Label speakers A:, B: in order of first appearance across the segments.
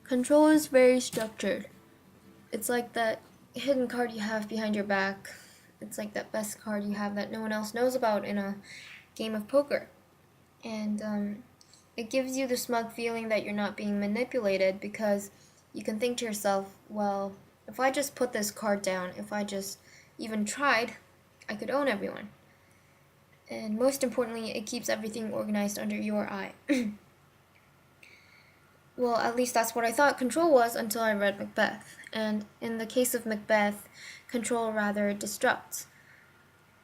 A: Control is very structured. It's like that hidden card you have behind your back. It's like that best card you have that no one else knows about in a game of poker. And it gives you the smug feeling that you're not being manipulated because you can think to yourself, well, if I just put this card down, if I just even tried, I could own everyone. And most importantly, it keeps everything organized under your eye. Well, at least that's what I thought control was until I read Macbeth. And in the case of Macbeth, control rather disrupts.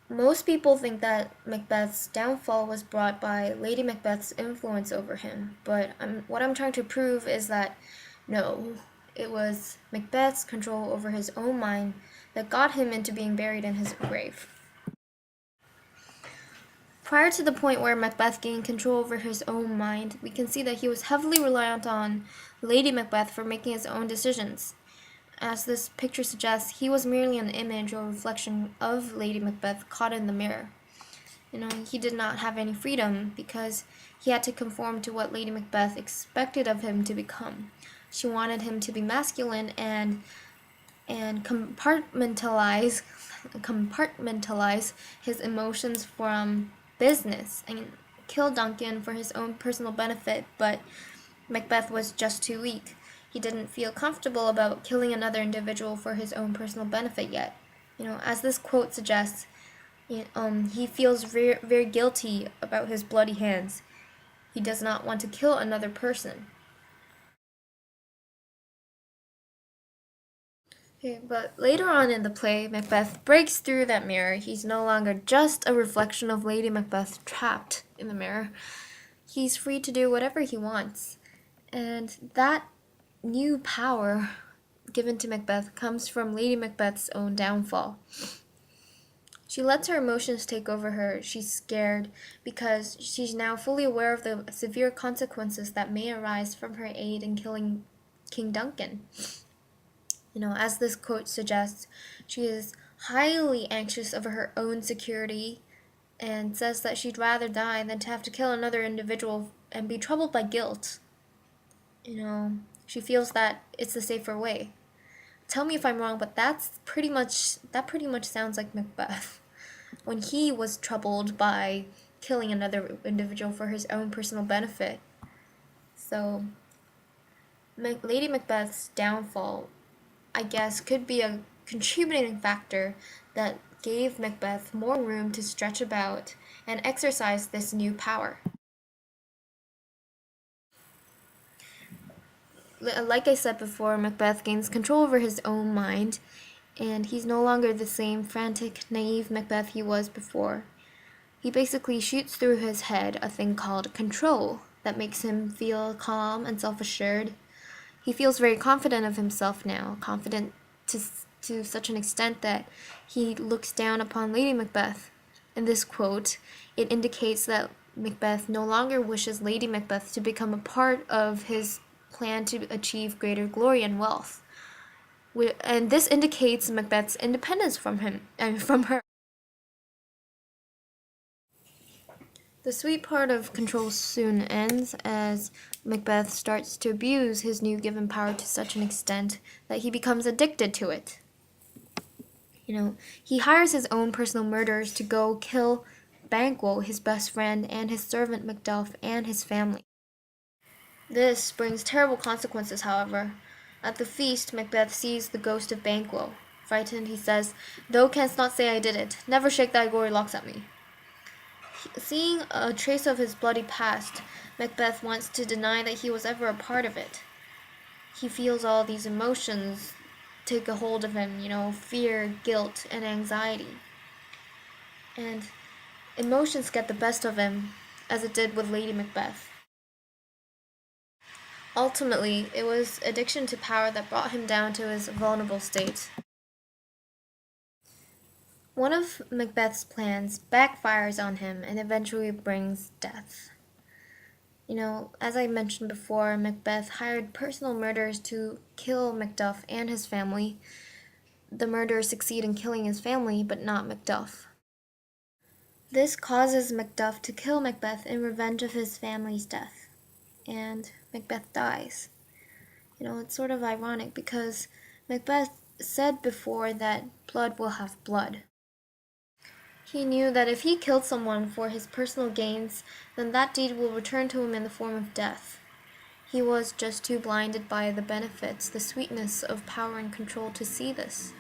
A: Most people think that Macbeth's downfall was brought by Lady Macbeth's influence over him, but what I'm trying to prove is that no, it was Macbeth's control over his own mind that got him into being buried in his grave. Prior to the point where Macbeth gained control over his own mind, we can see that he was heavily reliant on Lady Macbeth for making his own decisions. As this picture suggests, he was merely an image or reflection of Lady Macbeth caught in the mirror. He did not have any freedom because he had to conform to what Lady Macbeth expected of him to become. She wanted him to be masculine and compartmentalize his emotions from business and kill Duncan for his own personal benefit, but Macbeth was just too weak. He didn't feel comfortable about killing another individual for his own personal benefit yet. As this quote suggests, he feels very, very guilty about his bloody hands. He does not want to kill another person. Okay, but later on in the play, Macbeth breaks through that mirror. He's no longer just a reflection of Lady Macbeth trapped in the mirror. He's free to do whatever he wants. And that new power given to Macbeth comes from Lady Macbeth's own downfall. She lets her emotions take over her. She's scared because she's now fully aware of the severe consequences that may arise from her aid in killing King Duncan. As this quote suggests, she is highly anxious over her own security and says that she'd rather die than to have to kill another individual and be troubled by guilt. She feels that it's the safer way. Tell me if I'm wrong, but that pretty much sounds like Macbeth when he was troubled by killing another individual for his own personal benefit. So Lady Macbeth's downfall, I guess, could be a contributing factor that gave Macbeth more room to stretch about and exercise this new power. Like I said before, Macbeth gains control over his own mind, and he's no longer the same frantic, naive Macbeth he was before. He basically shoots through his head a thing called control that makes him feel calm and self-assured. He feels very confident of himself now, confident to such an extent that he looks down upon Lady Macbeth. In this quote, it indicates that Macbeth no longer wishes Lady Macbeth to become a part of his plan to achieve greater glory and wealth. And this indicates Macbeth's independence from her. The sweet part of control soon ends as Macbeth starts to abuse his new given power to such an extent that he becomes addicted to it. He hires his own personal murderers to go kill Banquo, his best friend, and his servant Macduff, and his family. This brings terrible consequences, however. At the feast, Macbeth sees the ghost of Banquo. Frightened, he says, "Thou canst not say I did it. Never shake thy gory locks at me." Seeing a trace of his bloody past, Macbeth wants to deny that he was ever a part of it. He feels all these emotions take a hold of him, fear, guilt, and anxiety. And emotions get the best of him, as it did with Lady Macbeth. Ultimately, it was addiction to power that brought him down to his vulnerable state. One of Macbeth's plans backfires on him and eventually brings death. As I mentioned before, Macbeth hired personal murderers to kill Macduff and his family. The murderers succeed in killing his family, but not Macduff. This causes Macduff to kill Macbeth in revenge of his family's death, and Macbeth dies. It's sort of ironic because Macbeth said before that blood will have blood. He knew that if he killed someone for his personal gains, then that deed will return to him in the form of death. He was just too blinded by the benefits, the sweetness of power and control to see this.